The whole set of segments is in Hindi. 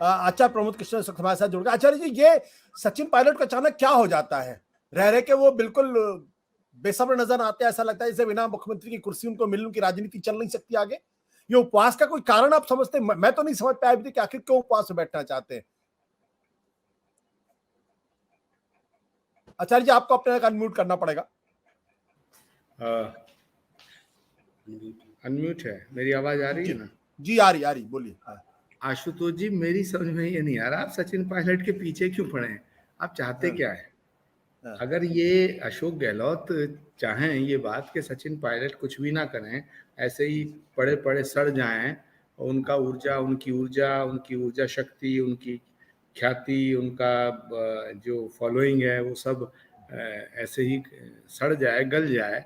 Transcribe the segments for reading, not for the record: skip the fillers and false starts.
आचार्य प्रमोद कृष्ण इस वक्त हमारे साथ जुड़ गए। आचार्य जी, ये सचिन पायलट का अचानक क्या हो जाता है? रह रहे के वो बिल्कुल बेसब्र नजर आते हैं, ऐसा लगता है जैसे बिना मुख्यमंत्री की कुर्सी उनको मिलने की राजनीति चल नहीं सकती आगे। ये उपवास का कोई कारण आप समझते हैं? मैं तो नहीं समझ पाया अभी तक कि आखिर क्यों उपवास में बैठना चाहते हैं। आचार्य जी, आपको अपने अनम्यूट करना पड़ेगा। अनम्यूट है। मेरी आवाज आ रही है ना? जी आ रही, बोलिए। आशुतोष जी, मेरी समझ में ये नहीं आ रहा आप सचिन पायलट के पीछे क्यों पड़े हैं? आप चाहते क्या है? अगर ये अशोक गहलोत चाहें ये बात कि सचिन पायलट कुछ भी ना करें, ऐसे ही पड़े पड़े सड़ जाएं, और उनकी ऊर्जा शक्ति, उनकी ख्याति, उनका जो फॉलोइंग है वो सब ऐसे ही सड़ जाए, गल जाए,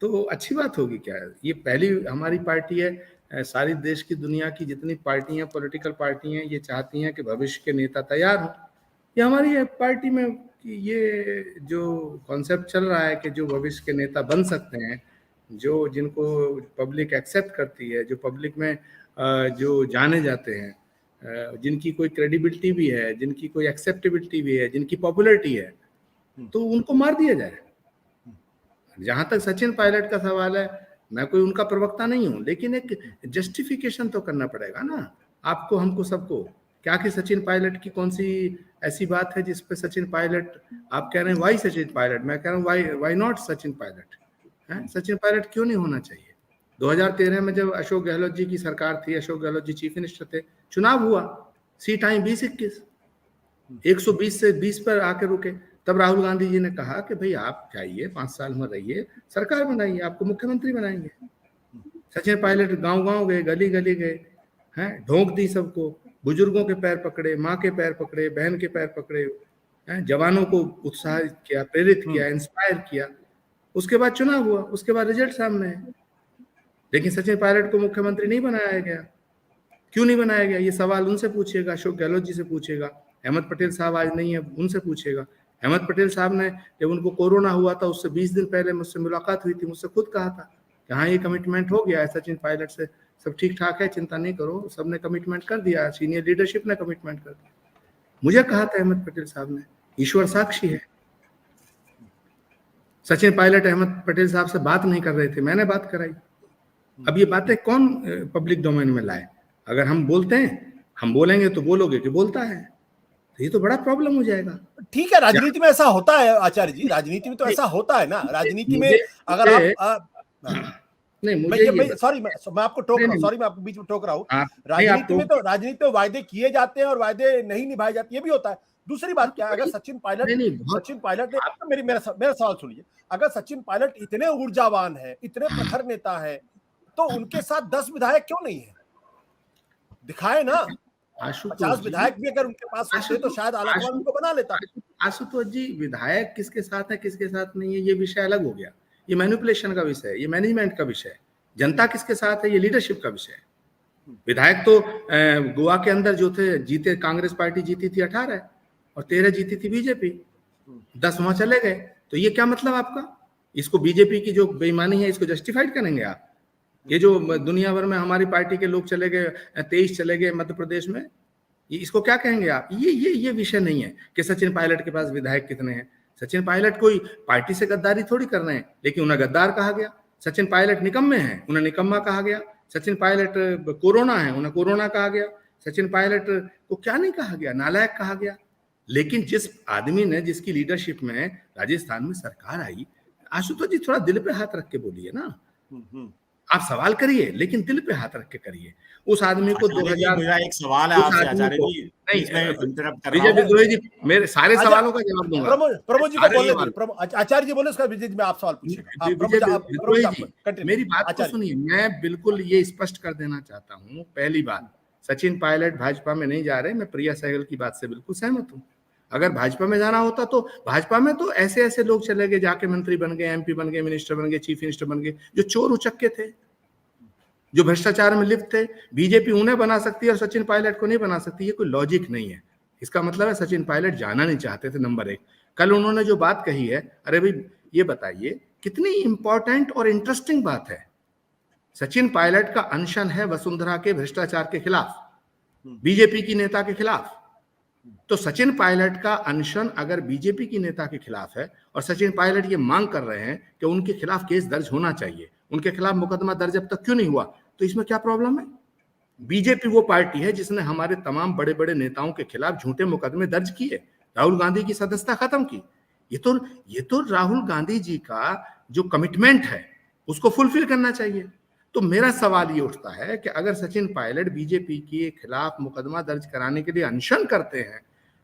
तो अच्छी बात होगी क्या? ये पहली हमारी पार्टी है। सारी देश की दुनिया की जितनी पार्टियां, पॉलिटिकल पार्टी हैं, ये चाहती हैं कि भविष्य के नेता तैयार हों। ये हमारी पार्टी में ये जो कॉन्सेप्ट चल रहा है कि जो भविष्य के नेता बन सकते हैं, जो जिनको पब्लिक एक्सेप्ट करती है, जो पब्लिक में जो जाने जाते हैं, जिनकी कोई क्रेडिबिलिटी भी है, जिनकी कोई एक्सेप्टेबिलिटी भी है, जिनकी पॉपुलरिटी है, तो उनको मार दिया जाए। जहां तक सचिन पायलट का सवाल है, मैं कोई उनका प्रवक्ता नहीं हूं, लेकिन एक जस्टिफिकेशन तो करना पड़ेगा ना आपको, हमको, सबको। क्या कि सचिन पायलट की कौन सी ऐसी बात है जिस पे सचिन पायलट, आप कह रहे हैं वाई सचिन पायलट, मैं कह रहा हूँ वाई नॉट सचिन पायलट है? सचिन पायलट क्यों नहीं होना चाहिए? 2013 में जब अशोक गहलोत जी की सरकार थी, अशोक गहलोत जी चीफ मिनिस्टर थे, चुनाव हुआ, सीट आई 20-21, 120 से 20 पर आके रुके। तब राहुल गांधी जी ने कहा कि भाई आप जाइए, 5 साल में रहिए, सरकार बनाइए, आपको मुख्यमंत्री बनाएंगे। सचिन पायलट गांव गांव गए, गली गली गए, हैं, ढोंक दी सबको, बुजुर्गों के पैर पकड़े, माँ के पैर पकड़े, बहन के पैर पकड़े, हैं, जवानों को उत्साहित किया, प्रेरित किया, इंस्पायर किया। उसके बाद चुनाव हुआ, उसके बाद रिजल्ट सामने है। लेकिन सचिन पायलट को मुख्यमंत्री नहीं बनाया गया। क्यों नहीं बनाया गया? ये सवाल उनसे पूछिएगा, अशोक गहलोत जी से पूछिएगा। अहमद पटेल साहब आज नहीं है, उनसे पूछिएगा। अहमद पटेल साहब ने, जब उनको कोरोना हुआ था उससे 20 दिन पहले मुझसे मुलाकात हुई थी, मुझसे खुद कहा था कि हाँ ये कमिटमेंट हो गया है सचिन पायलट से, सब ठीक ठाक है, चिंता नहीं करो, सबने कमिटमेंट कर दिया, सीनियर लीडरशिप ने कमिटमेंट कर दिया। मुझे कहा था अहमद पटेल साहब ने, ईश्वर साक्षी है। सचिन पायलट अहमद पटेल साहब से बात नहीं कर रहे थे, मैंने बात कराई। अब ये बातें कौन पब्लिक डोमेन में लाए? अगर हम बोलते हैं, हम बोलेंगे तो बोलोगे कि बोलता है, तो ये तो बड़ा प्रॉब्लम हो जाएगा। ठीक है, राजनीति में ऐसा होता है आचार्य जी, राजनीति में तो ऐसा होता है ना। राजनीति में अगर आप नहीं, मुझे सॉरी, मैं आपको टोक रहा हूँ, सॉरी मैं आपको बीच में टोक रहा हूँ। राजनीति में वायदे किए जाते हैं और वायदे नहीं निभाए जाते, ये भी होता है। दूसरी बात क्या है, अगर सचिन पायलट ने, मेरा सवाल सुनिए, अगर सचिन पायलट इतने ऊर्जावान है, इतने प्रखर नेता है, तो उनके साथ 10 विधायक क्यों नहीं है? दिखाए ना। 50 विधायक भी अगर उनके पास होते तो शायद आलाकमान उनको बना लेता। आशुतोष जी, विधायक किसके साथ है किसके साथ नहीं है ये विषय अलग हो गया। ये मैनिपुलेशन का विषय है, ये मैनेजमेंट का विषय है। जनता किसके साथ है ये लीडरशिप का विषय है। विधायक तो गोवा के अंदर जो थे जीते, कांग्रेस पार्टी जीती थी 18 और 13 जीती थी बीजेपी, 10 वहां चले गए। तो ये क्या मतलब आपका? इसको बीजेपी की जो बेईमानी है इसको जस्टिफाइड करेंगे आप? ये जो दुनिया भर में हमारी पार्टी के लोग चले गए, 23 चले गए मध्य प्रदेश में, इसको क्या कहेंगे आप? ये विषय नहीं है कि सचिन पायलट के पास विधायक कितने हैं। सचिन पायलट कोई पार्टी से गद्दारी थोड़ी कर रहे हैं, लेकिन उन्हें गद्दार कहा गया। सचिन पायलट निकम्मे हैं, उन्हें निकम्मा कहा गया। सचिन पायलट कोरोना है, उन्हें कोरोना कहा गया। सचिन पायलट को क्या नहीं कहा गया, नालायक कहा गया। लेकिन जिस आदमी ने, जिसकी लीडरशिप में राजस्थान में सरकार आई, आशुतोष जी थोड़ा दिल पे हाथ रख के बोलिए ना। आप सवाल करिए लेकिन दिल पे हाथ रख के करिए। उस आदमी को 2000, मेरा एक सवाल है आपसे आचार्य जी, विजय विद्रोही जी, मेरे सारे सवालों का जवाब दूंगा। प्रमोद जी को बोलने दीजिए, आचार्य जी बोले, उसका विजय जी में आप सवाल पूछिएगा। मेरी बात को सुनिए, मैं बिल्कुल ये स्पष्ट कर देना चाहता हूँ। पहली बात, सचिन पायलट भाजपा में नहीं जा रहे। मैं प्रिया सहगल की बात से बिल्कुल सहमत हूँ। अगर भाजपा में जाना होता तो भाजपा में तो ऐसे ऐसे लोग चले गए, जाके मंत्री बन गए, एमपी बन गए, मिनिस्टर बन गए, चीफ मिनिस्टर बन गए, जो चोर उचक्के थे, जो भ्रष्टाचार में लिप्त थे। बीजेपी उन्हें बना सकती है और सचिन पायलट को नहीं बना सकती, ये कोई लॉजिक नहीं है। इसका मतलब है सचिन पायलट जाना नहीं चाहते थे, नंबर 1। कल उन्होंने जो बात कही है, अरे भाई ये बताइए कितनी इंपॉर्टेंट और इंटरेस्टिंग बात है। सचिन पायलट का अनशन है वसुंधरा के भ्रष्टाचार के खिलाफ। बीजेपी की नेता के खिलाफ। तो सचिन पायलट का अनशन अगर बीजेपी की नेता के खिलाफ है और सचिन पायलट ये मांग कर रहे हैं कि उनके खिलाफ केस दर्ज होना चाहिए, उनके खिलाफ मुकदमा दर्ज अब तक क्यों नहीं हुआ, तो इसमें क्या प्रॉब्लम है? बीजेपी वो पार्टी है जिसने हमारे तमाम बड़े बड़े नेताओं के खिलाफ झूठे मुकदमे दर्ज किए, राहुल गांधी की सदस्यता खत्म की। ये तो राहुल गांधी जी का जो कमिटमेंट है उसको फुलफिल करना चाहिए। तो मेरा सवाल ये उठता है कि अगर सचिन पायलट बीजेपी के खिलाफ मुकदमा दर्ज कराने के लिए अनशन करते हैं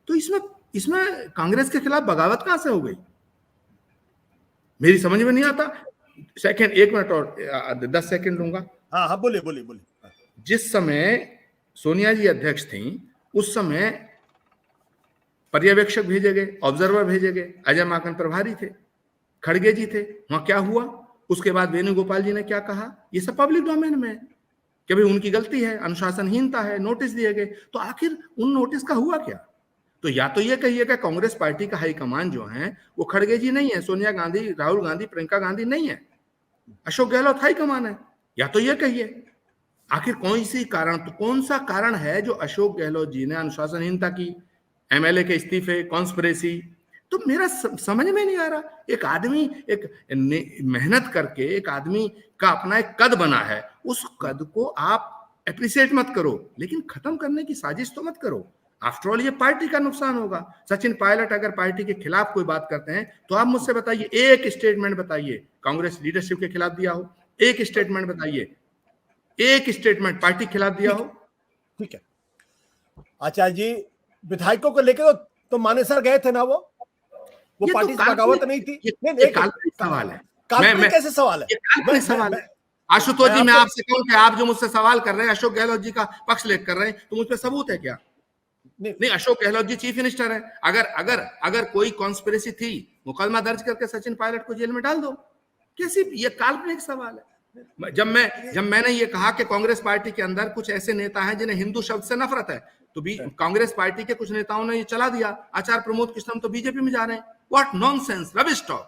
तो इसमें कांग्रेस के खिलाफ बगावत कहां से हो गई? मेरी समझ में नहीं आता। सेकंड, 1 मिनट और 10 सेकंड लूंगा। हाँ, बोलिए। जिस समय सोनिया जी अध्यक्ष थी उस समय पर्यवेक्षक भेजे गए, ऑब्जर्वर भेजे गए, अजय माकन प्रभारी थे, खड़गे जी थे, वहां क्या हुआ, उसके बाद वेणुगोपाल जी ने क्या कहा, ये सब पब्लिक डोमेन में है कि भाई उनकी गलती है, अनुशासनहीनता है, नोटिस दिए गए। तो आखिर उन नोटिस का हुआ क्या? तो या तो ये कहिए कि कांग्रेस पार्टी का हाईकमान जो है वो खड़गे जी नहीं है, सोनिया गांधी, राहुल गांधी, प्रियंका गांधी नहीं है, अशोक गहलोत हाईकमान है। या तो ये कहिए आखिर कौन सा कारण है जो अशोक गहलोत जी ने अनुशासनहीनता की, एमएलए के इस्तीफे, कॉन्स्पिरेसी। तो मेरा समझ में नहीं आ रहा, एक आदमी एक मेहनत करके एक आदमी का अपना एक कद बना है, उस कद को आप एप्रिशिएट मत करो, लेकिन खत्म करने की साजिश तो मत करो। आफ्टर ऑल ये पार्टी का नुकसान होगा। सचिन पायलट अगर पार्टी के खिलाफ कोई बात करते हैं तो आप मुझसे बताइए, एक स्टेटमेंट बताइए कांग्रेस लीडरशिप के खिलाफ दिया हो, एक स्टेटमेंट बताइए, एक स्टेटमेंट पार्टी के खिलाफ दिया हो। ठीक है आचार्य जी, विधायकों को लेकर तो मानेसर गए थे ना, वो पार्टी से बगावत नहीं थी। ये काल्पनिक सवाल है। काल्पनिक कैसे सवाल है? ये काल्पनिक सवाल है। आशुतोष जी, मैं आपसे कहूं कि आप जो मुझसे सवाल कर रहे हैं अशोक गहलोत जी का पक्ष लेकर कर रहे हैं, तो मुझ पे सबूत है क्या? नहीं, अशोक गहलोत जी चीफ मिनिस्टर है। अगर कोई कॉन्स्पिरेसी थी, मुकदमा दर्ज करके सचिन पायलट को जेल में डाल दो। कैसी ये काल्पनिक सवाल है। जब मैंने ये कहा कि कांग्रेस पार्टी के अंदर कुछ ऐसे नेता हैं जिन्हें हिंदू शब्द से नफरत है, तो भी कांग्रेस पार्टी के कुछ नेताओं ने ये चला दिया, आचार्य प्रमोद कृष्णम तो बीजेपी में जा रहे हैं। What nonsense, rubbish talk.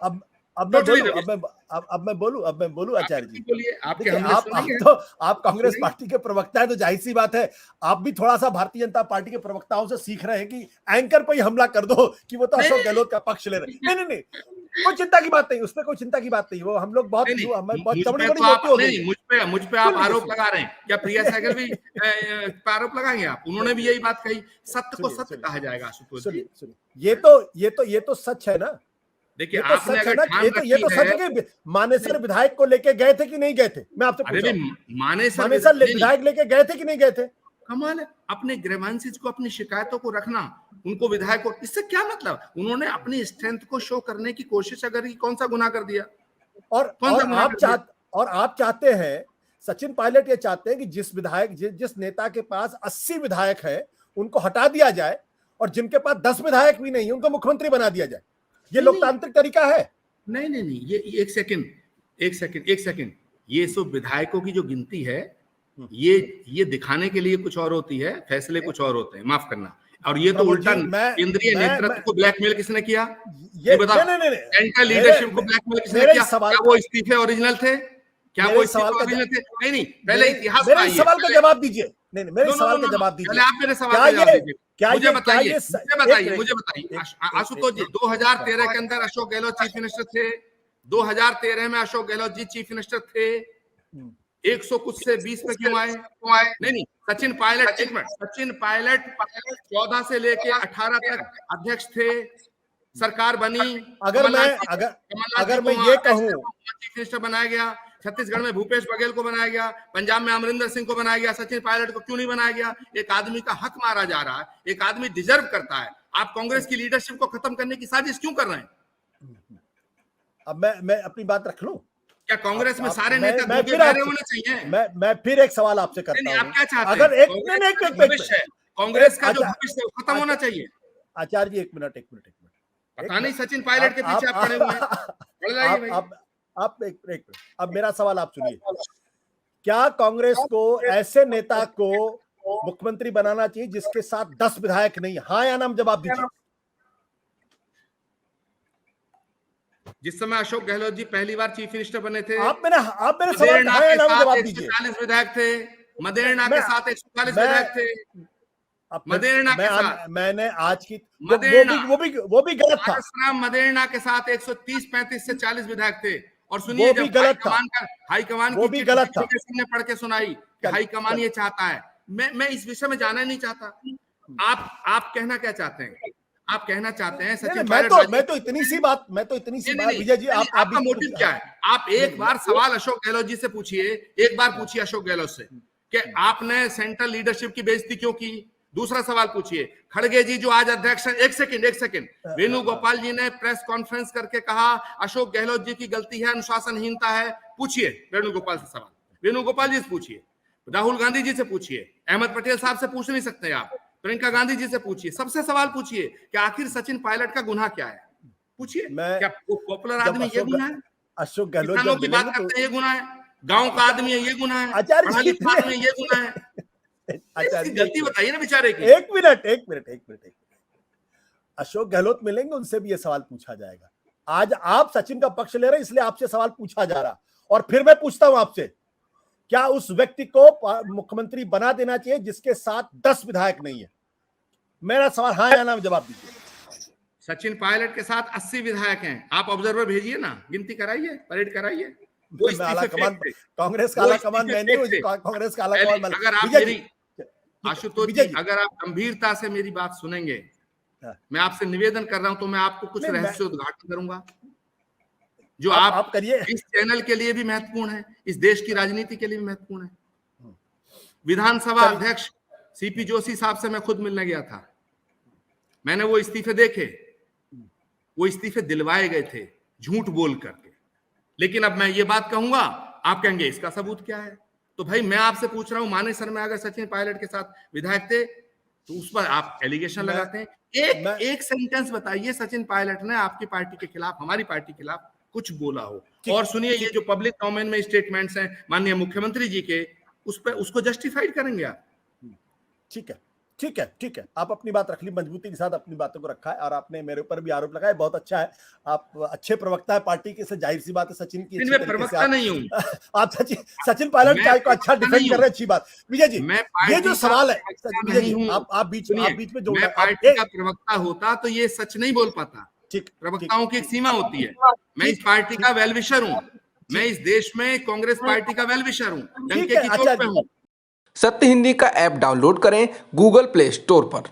अब मैं बोलूं आचार्य जी, बोलिए। आप कांग्रेस पार्टी के प्रवक्ता है, तो जाहिर सी बात है आप भी थोड़ा सा भारतीय जनता पार्टी के प्रवक्ताओं से सीख रहे हैं कि एंकर पर ही हमला कर दो कि वो तो अशोक गहलोत का पक्ष ले रहे हैं। नहीं, कोई चिंता की बात नहीं, उसमें कोई चिंता की बात नहीं। वो हम लोग बहुत मुझ पे आप आरोप लगा रहे हैं। क्या प्रिया सहगल भी आरोप लगाएंगे आप? उन्होंने भी यही बात कही, सत्य को सत्य कहा जाएगा। ये तो सच है ना। देखिए, आपने अगर ये तो सच है कि मानेसर विधायक को लेके गए थे कि नहीं गए थे? मैं आपसे पूछ रहा हूं, मानेसर विधायक लेके गए थे कि नहीं गए थे? कमाल है, अपने ग्रीवेंसेस को, अपनी शिकायतों को रखना, उनको विधायक को, इससे क्या मतलब? उन्होंने अपनी स्ट्रेंथ को शो करने की कोशिश अगर कौन सा गुनाह कर दिया? और आप चाहते हैं, सचिन पायलट ये चाहते हैं कि जिस नेता के पास 80 विधायक है उनको हटा दिया जाए और जिनके पास 10 विधायक भी नहीं उनको मुख्यमंत्री बना दिया जाए। ये लोकतांत्रिक तरीका है? नहीं, ये एक सेकंड, ये सब विधायकों की जो गिनती है ये दिखाने के लिए कुछ और होती है, फैसले कुछ और होते हैं, माफ करना। और ये तो उल्टा केंद्रीय नेतृत्व को ब्लैकमेल किसने किया? ये बताओ। सेंट्रल लीडरशिप को ब्लैकमेल किसने किया? क्या वो इस्तीफे ओरिजिनल थे? क्या वो इस्तीफे ओरिजिनल थे? नहीं, पहले इतिहास मेरे सवाल का जवाब दीजिए। नहीं, मेरे सवाल का जवाब दीजिए। आप मेरे सवाल का जवाब दीजिए। मुझे बताइए आशुतोष जी, 2013 के अंदर अशोक गहलोत चीफ मिनिस्टर थे। 2013 में अशोक गहलोत जी चीफ मिनिस्टर थे। 100 कुछ से 20 में क्यों आए? नहीं, सचिन पायलट 14 से लेके 18 तक अध्यक्ष थे, सरकार बनी। अगर मैं ये कहूं, चीफ मिनिस्टर बनाया गया, छत्तीसगढ़ में भूपेश बघेल को बनाया गया, पंजाब में अमरिंदर सिंह को बनाया गया, सचिन पायलट को क्यों नहीं बनाया गया? एक आदमी का हक मारा जा रहा है, एक आदमी डिजर्व करता है। आप कांग्रेस की लीडरशिप को खत्म करने की साजिश क्यों कर रहे हैं? अब मैं अपनी बात रख लूं? क्या कांग्रेस में सारे नेता होने चाहिए? मैं फिर एक सवाल आपसे करता हूं। आप क्या चाहते हैं? अगर कांग्रेस का जो भविष्य है खत्म होना चाहिए। आचार्य जी, एक मिनट। पता नहीं सचिन पायलट के पीछे आप पड़े हुए हैं। अब मेरा सवाल आप सुनिए। क्या कांग्रेस को ऐसे नेता को मुख्यमंत्री बनाना चाहिए जिसके साथ 10 विधायक नहीं? हाँ या ना जवाब दीजिए। जिस समय अशोक गहलोत जी पहली बार चीफ मिनिस्टर बने थे, आप मेरे सवाल का हाँ या ना जवाब दीजिए। 140 विधायक थे, मदेरणा के साथ 140 विधायक थे। मदेरना के साथ मैंने आज की मदेरना वो भी गलत था। मदेरना के साथ 130-35 से 40 विधायक थे। और सुनिए, जब हाईकमान वो भी गलत था। ने पढ़ के सुनाई कि हाईकमान ये चाहता है, मैं इस विषय में जाना नहीं चाहता। आप कहना क्या चाहते हैं? आप कहना चाहते हैं सचिन पायलट? मैं तो इतनी सी बात विजय जी, आपका मोटिव क्या है? आप एक बार सवाल अशोक गहलोत जी से पूछिए, एक बार पूछिए अशोक गहलोत से कि आपने सेंट्रल लीडरशिप की बेइज्जती क्यों की। दूसरा सवाल पूछिए खड़गे जी जो आज अध्यक्ष, एक सेकंड, वेणुगोपाल जी ने प्रेस कॉन्फ्रेंस करके कहा अशोक गहलोत जी की गलती है, अनुशासनहीनता है। पूछिए वेणुगोपाल से सवाल, वेणुगोपाल जी से पूछिए, राहुल गांधी जी से पूछिए, अहमद पटेल साहब से पूछ नहीं सकते आप, प्रियंका गांधी जी से पूछिए, सबसे सवाल पूछिए कि आखिर सचिन पायलट का गुनाह क्या है। पूछिए, क्या पॉपुलर आदमी ये गुनाह है? अशोक गहलोत किसानों की बात करते हैं ये गुनाह है? गांव का आदमी है ये गुनाह है? पढ़ा लिखा आदमी है ये गुनाह है? गलती बताइए ना बेचारे की। एक मिनट, अशोक गहलोत मिलेंगे, उनसे भी ये सवाल पूछा जाएगा। आज आप सचिन का पक्ष ले रहे हैं, इसलिए आपसे सवाल पूछा जा रहा। और फिर मैं पूछता हूं आपसे, क्या उस व्यक्ति को मुख्यमंत्री बना देना चाहिए जिसके साथ 10 विधायक नहीं है? मेरा सवाल हाँ या ना जवाब दीजिए। सचिन पायलट के साथ 80 विधायक हैं। आप ऑब्जर्वर भेजिए ना, गिनती कराइए, परेड कराइए। कांग्रेस का आला कमान मैं नहीं, कांग्रेस का आला कमान। अगर आप मेरी आशुतोष जी, अगर आप गंभीरता से मेरी बात सुनेंगे, मैं आपसे निवेदन कर रहा हूं, तो मैं आपको कुछ रहस्य उद्घाटन करूंगा जो आप करिए। इस चैनल के लिए भी महत्वपूर्ण है, इस देश की राजनीति के लिए भी महत्वपूर्ण है। विधानसभा अध्यक्ष सीपी जोशी साहब से मैं खुद मिलने गया था। मैंने वो इस्तीफे देखे, वो इस्तीफे दिलवाए गए थे झूठ बोल करके। लेकिन अब मैं ये बात कहूंगा, आप कहेंगे इसका सबूत क्या है? तो भाई मैं आपसे पूछ रहा हूं, मानेसर में अगर सचिन पायलट के साथ विधायक थे तो उस पर आप एलिगेशन लगाते हैं। एक सेंटेंस बताइए सचिन पायलट ने आपकी पार्टी के खिलाफ, हमारी पार्टी के खिलाफ कुछ बोला हो। और सुनिए, ये जो पब्लिक डोमेन में स्टेटमेंट्स हैं माननीय मुख्यमंत्री जी के, उस पर उसको जस्टिफाइड करेंगे आप? ठीक है, आप अपनी बात रख ली, मजबूती के साथ अपनी बातों को रखा है, और आपने मेरे ऊपर भी आरोप लगाया, बहुत अच्छा है। आप अच्छे प्रवक्ता है पार्टी के, से जाहिर सी बात है सचिन की मैं प्रवक्ता नहीं हूं। आप सचिन पायलट को अच्छा डिफेंड कर रहे हैं, अच्छी बात। विजय जी, ये जो सवाल है, विजय जी आप बीच में जो पार्टी का प्रवक्ता होता तो ये सच नहीं बोल पाता। प्रवक्ताओं की एक सीमा होती है। मैं इस पार्टी का वेल विशर हूं, मैं इस देश में कांग्रेस पार्टी का वेल विशर हूं, डंके की चोट पे हूं। सत्य हिंदी का ऐप डाउनलोड करें गूगल प्ले स्टोर पर।